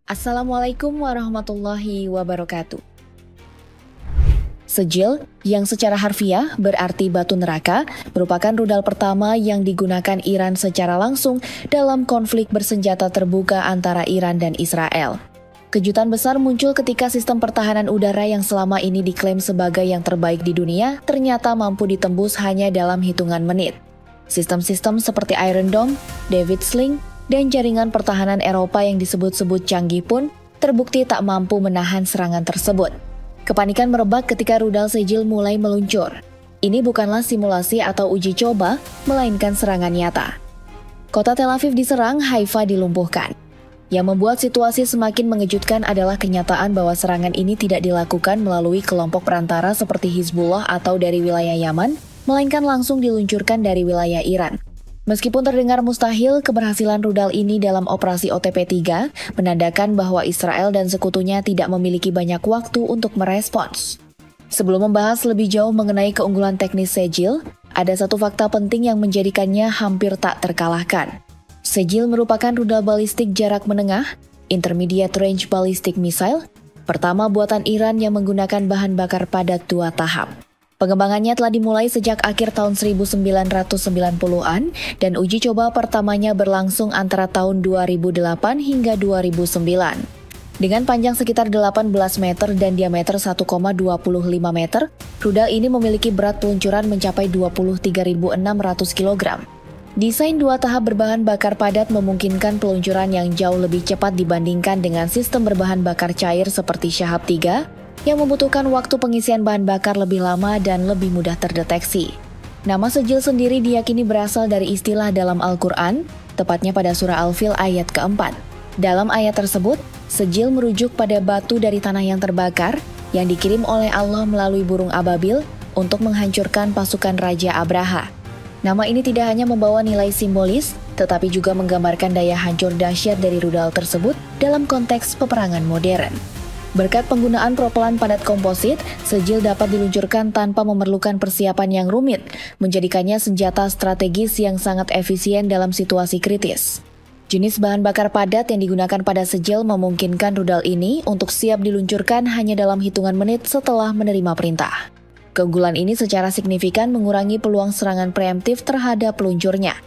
Assalamualaikum warahmatullahi wabarakatuh. Sejil, yang secara harfiah berarti batu neraka, merupakan rudal pertama yang digunakan Iran secara langsung dalam konflik bersenjata terbuka antara Iran dan Israel. Kejutan besar muncul ketika sistem pertahanan udara yang selama ini diklaim sebagai yang terbaik di dunia ternyata mampu ditembus hanya dalam hitungan menit. Sistem-sistem seperti Iron Dome, David Sling, dan jaringan pertahanan Eropa yang disebut-sebut canggih pun terbukti tak mampu menahan serangan tersebut. Kepanikan merebak ketika rudal Sejil mulai meluncur. Ini bukanlah simulasi atau uji coba, melainkan serangan nyata. Kota Tel Aviv diserang, Haifa dilumpuhkan. Yang membuat situasi semakin mengejutkan adalah kenyataan bahwa serangan ini tidak dilakukan melalui kelompok perantara seperti Hizbullah atau dari wilayah Yaman, melainkan langsung diluncurkan dari wilayah Iran. Meskipun terdengar mustahil, keberhasilan rudal ini dalam operasi OTP-3 menandakan bahwa Israel dan sekutunya tidak memiliki banyak waktu untuk merespons. Sebelum membahas lebih jauh mengenai keunggulan teknis Sejil, ada satu fakta penting yang menjadikannya hampir tak terkalahkan. Sejil merupakan rudal balistik jarak menengah, intermediate range ballistic missile, pertama buatan Iran yang menggunakan bahan bakar padat 2 tahap. Pengembangannya telah dimulai sejak akhir tahun 1990-an dan uji coba pertamanya berlangsung antara tahun 2008 hingga 2009. Dengan panjang sekitar 18 meter dan diameter 1,25 meter, rudal ini memiliki berat peluncuran mencapai 23.600 kg. Desain 2 tahap berbahan bakar padat memungkinkan peluncuran yang jauh lebih cepat dibandingkan dengan sistem berbahan bakar cair seperti Shahab 3, yang membutuhkan waktu pengisian bahan bakar lebih lama dan lebih mudah terdeteksi. Nama Sejil sendiri diyakini berasal dari istilah dalam Al-Quran, tepatnya pada surah Al-Fil ayat keempat. Dalam ayat tersebut, Sejil merujuk pada batu dari tanah yang terbakar yang dikirim oleh Allah melalui burung ababil untuk menghancurkan pasukan Raja Abraha. Nama ini tidak hanya membawa nilai simbolis, tetapi juga menggambarkan daya hancur dahsyat dari rudal tersebut dalam konteks peperangan modern. Berkat penggunaan propelan padat komposit, Sejil dapat diluncurkan tanpa memerlukan persiapan yang rumit, menjadikannya senjata strategis yang sangat efisien dalam situasi kritis. Jenis bahan bakar padat yang digunakan pada Sejil memungkinkan rudal ini untuk siap diluncurkan hanya dalam hitungan menit setelah menerima perintah. Keunggulan ini secara signifikan mengurangi peluang serangan preemptif terhadap peluncurnya.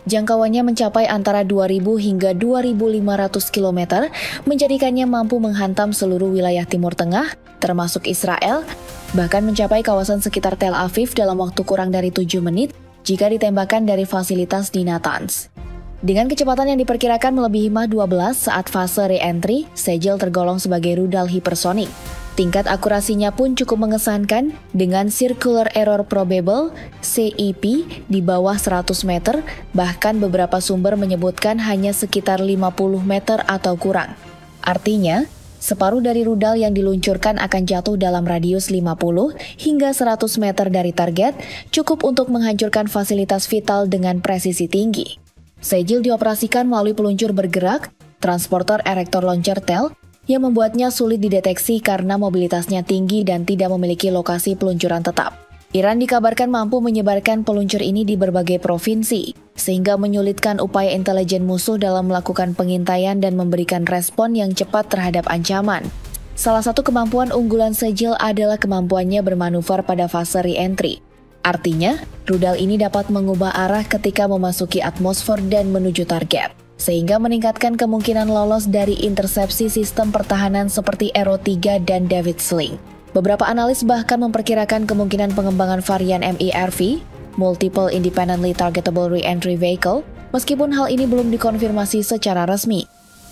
Jangkauannya mencapai antara 2.000 hingga 2.500 km, menjadikannya mampu menghantam seluruh wilayah Timur Tengah, termasuk Israel, bahkan mencapai kawasan sekitar Tel Aviv dalam waktu kurang dari 7 menit jika ditembakkan dari fasilitas di Natanz. Dengan kecepatan yang diperkirakan melebihi Mach 12 saat fase re-entry, Sejil tergolong sebagai rudal hipersonik. Tingkat akurasinya pun cukup mengesankan dengan Circular Error Probable (CEP) di bawah 100 meter, bahkan beberapa sumber menyebutkan hanya sekitar 50 meter atau kurang. Artinya, separuh dari rudal yang diluncurkan akan jatuh dalam radius 50 hingga 100 meter dari target, cukup untuk menghancurkan fasilitas vital dengan presisi tinggi. Sejil dioperasikan melalui peluncur bergerak, transporter erektor launcher TEL, yang membuatnya sulit dideteksi karena mobilitasnya tinggi dan tidak memiliki lokasi peluncuran tetap. Iran dikabarkan mampu menyebarkan peluncur ini di berbagai provinsi, sehingga menyulitkan upaya intelijen musuh dalam melakukan pengintaian dan memberikan respon yang cepat terhadap ancaman. Salah satu kemampuan unggulan Sejil adalah kemampuannya bermanuver pada fase re-entry. Artinya, rudal ini dapat mengubah arah ketika memasuki atmosfer dan menuju target, sehingga meningkatkan kemungkinan lolos dari intersepsi sistem pertahanan seperti Arrow-3 dan David Sling. Beberapa analis bahkan memperkirakan kemungkinan pengembangan varian MIRV, Multiple Independently Targetable Re-entry Vehicle, meskipun hal ini belum dikonfirmasi secara resmi.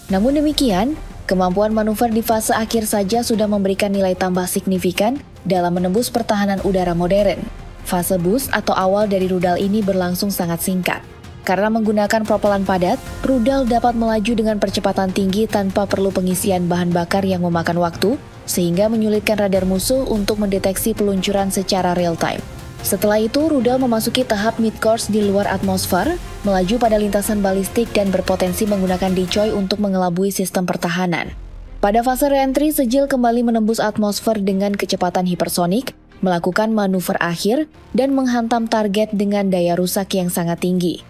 Namun demikian, kemampuan manuver di fase akhir saja sudah memberikan nilai tambah signifikan dalam menembus pertahanan udara modern. Fase boost atau awal dari rudal ini berlangsung sangat singkat. Karena menggunakan propelan padat, rudal dapat melaju dengan percepatan tinggi tanpa perlu pengisian bahan bakar yang memakan waktu, sehingga menyulitkan radar musuh untuk mendeteksi peluncuran secara real-time. Setelah itu, rudal memasuki tahap mid-course di luar atmosfer, melaju pada lintasan balistik dan berpotensi menggunakan decoy untuk mengelabui sistem pertahanan. Pada fase re-entry, Sejil kembali menembus atmosfer dengan kecepatan hipersonik, melakukan manuver akhir, dan menghantam target dengan daya rusak yang sangat tinggi.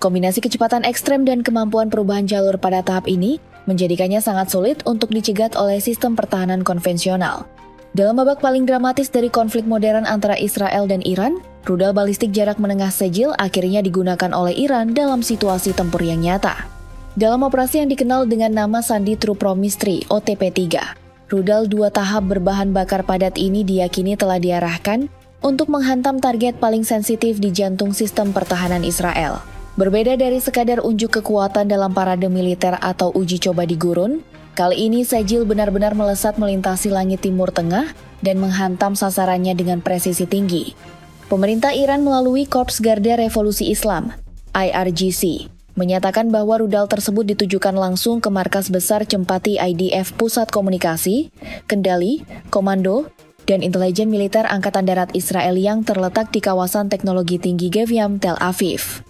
Kombinasi kecepatan ekstrem dan kemampuan perubahan jalur pada tahap ini menjadikannya sangat sulit untuk dicegat oleh sistem pertahanan konvensional. Dalam babak paling dramatis dari konflik modern antara Israel dan Iran, rudal balistik jarak menengah Sejil akhirnya digunakan oleh Iran dalam situasi tempur yang nyata. Dalam operasi yang dikenal dengan nama Sandi True Promise 3 (OTP-3), rudal 2 tahap berbahan bakar padat ini diyakini telah diarahkan untuk menghantam target paling sensitif di jantung sistem pertahanan Israel. Berbeda dari sekadar unjuk kekuatan dalam parade militer atau uji coba di gurun, kali ini Sejil benar-benar melesat melintasi langit Timur Tengah dan menghantam sasarannya dengan presisi tinggi. Pemerintah Iran melalui Korps Garda Revolusi Islam, IRGC, menyatakan bahwa rudal tersebut ditujukan langsung ke markas besar Cempati IDF Pusat Komunikasi, Kendali, Komando, dan Intelijen Militer Angkatan Darat Israel yang terletak di kawasan teknologi tinggi Geviam, Tel Aviv.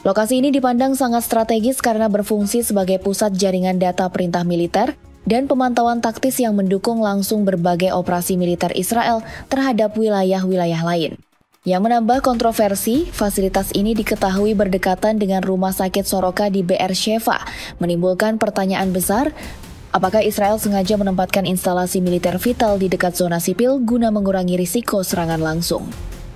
Lokasi ini dipandang sangat strategis karena berfungsi sebagai pusat jaringan data perintah militer dan pemantauan taktis yang mendukung langsung berbagai operasi militer Israel terhadap wilayah-wilayah lain. Yang menambah kontroversi, fasilitas ini diketahui berdekatan dengan rumah sakit Soroka di BR Sheva, menimbulkan pertanyaan besar, apakah Israel sengaja menempatkan instalasi militer vital di dekat zona sipil guna mengurangi risiko serangan langsung.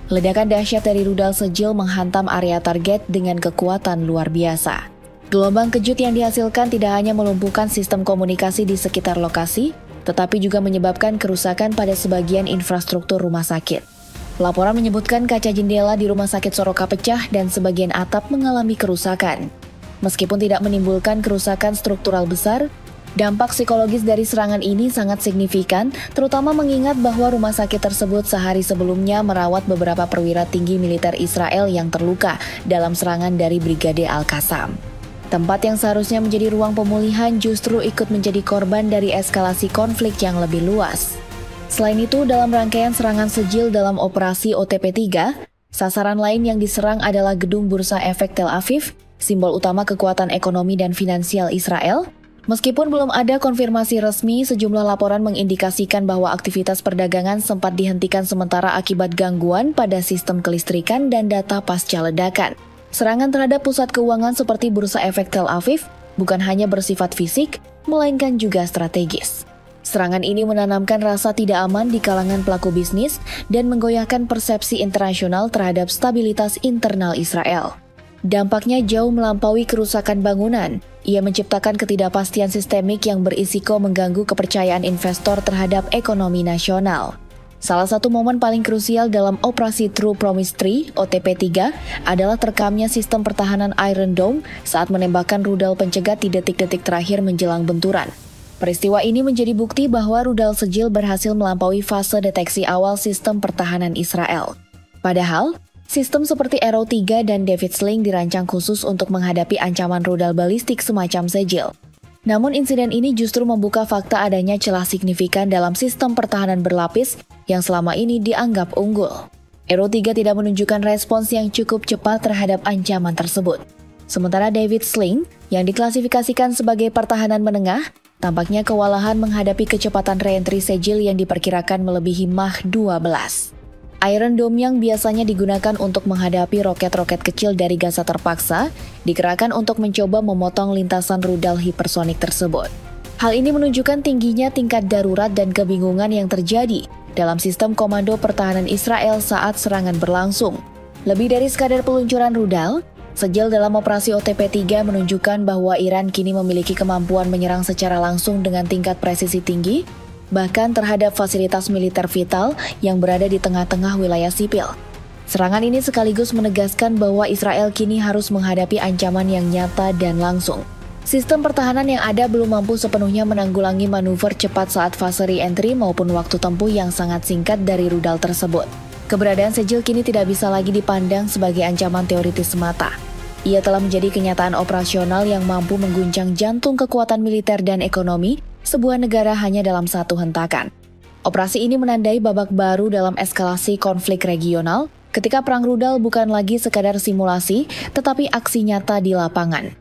Ledakan dahsyat dari rudal Sejil menghantam area target dengan kekuatan luar biasa. Gelombang kejut yang dihasilkan tidak hanya melumpuhkan sistem komunikasi di sekitar lokasi, tetapi juga menyebabkan kerusakan pada sebagian infrastruktur rumah sakit. Laporan menyebutkan kaca jendela di rumah sakit Soroka pecah dan sebagian atap mengalami kerusakan. Meskipun tidak menimbulkan kerusakan struktural besar, dampak psikologis dari serangan ini sangat signifikan, terutama mengingat bahwa rumah sakit tersebut sehari sebelumnya merawat beberapa perwira tinggi militer Israel yang terluka dalam serangan dari Brigade Al-Qassam. Tempat yang seharusnya menjadi ruang pemulihan justru ikut menjadi korban dari eskalasi konflik yang lebih luas. Selain itu, dalam rangkaian serangan Sejil dalam operasi OTP-3, sasaran lain yang diserang adalah Gedung Bursa Efek Tel Aviv, simbol utama kekuatan ekonomi dan finansial Israel. Meskipun belum ada konfirmasi resmi, sejumlah laporan mengindikasikan bahwa aktivitas perdagangan sempat dihentikan sementara akibat gangguan pada sistem kelistrikan dan data pasca ledakan. Serangan terhadap pusat keuangan seperti Bursa Efek Tel Aviv bukan hanya bersifat fisik, melainkan juga strategis. Serangan ini menanamkan rasa tidak aman di kalangan pelaku bisnis dan menggoyahkan persepsi internasional terhadap stabilitas internal Israel. Dampaknya jauh melampaui kerusakan bangunan. Ia menciptakan ketidakpastian sistemik yang berisiko mengganggu kepercayaan investor terhadap ekonomi nasional. Salah satu momen paling krusial dalam operasi True Promise 3 (OTP-3) adalah terekamnya sistem pertahanan Iron Dome saat menembakkan rudal pencegat di detik-detik terakhir menjelang benturan. Peristiwa ini menjadi bukti bahwa rudal Sejil berhasil melampaui fase deteksi awal sistem pertahanan Israel. Padahal, sistem seperti Arrow 3 dan David Sling dirancang khusus untuk menghadapi ancaman rudal balistik semacam Sejil. Namun insiden ini justru membuka fakta adanya celah signifikan dalam sistem pertahanan berlapis yang selama ini dianggap unggul. Arrow 3 tidak menunjukkan respons yang cukup cepat terhadap ancaman tersebut. Sementara David Sling, yang diklasifikasikan sebagai pertahanan menengah, tampaknya kewalahan menghadapi kecepatan reentry Sejil yang diperkirakan melebihi Mach 12. Iron Dome yang biasanya digunakan untuk menghadapi roket-roket kecil dari Gaza terpaksa, dikerahkan untuk mencoba memotong lintasan rudal hipersonik tersebut. Hal ini menunjukkan tingginya tingkat darurat dan kebingungan yang terjadi dalam sistem komando pertahanan Israel saat serangan berlangsung. Lebih dari sekadar peluncuran rudal, Sejil dalam operasi OTP-3 menunjukkan bahwa Iran kini memiliki kemampuan menyerang secara langsung dengan tingkat presisi tinggi, bahkan terhadap fasilitas militer vital yang berada di tengah-tengah wilayah sipil. Serangan ini sekaligus menegaskan bahwa Israel kini harus menghadapi ancaman yang nyata dan langsung. Sistem pertahanan yang ada belum mampu sepenuhnya menanggulangi manuver cepat saat fase re-entry maupun waktu tempuh yang sangat singkat dari rudal tersebut. Keberadaan Sejil kini tidak bisa lagi dipandang sebagai ancaman teoritis semata. Ia telah menjadi kenyataan operasional yang mampu mengguncang jantung kekuatan militer dan ekonomi sebuah negara hanya dalam satu hentakan. Operasi ini menandai babak baru dalam eskalasi konflik regional, ketika perang rudal bukan lagi sekadar simulasi, tetapi aksi nyata di lapangan.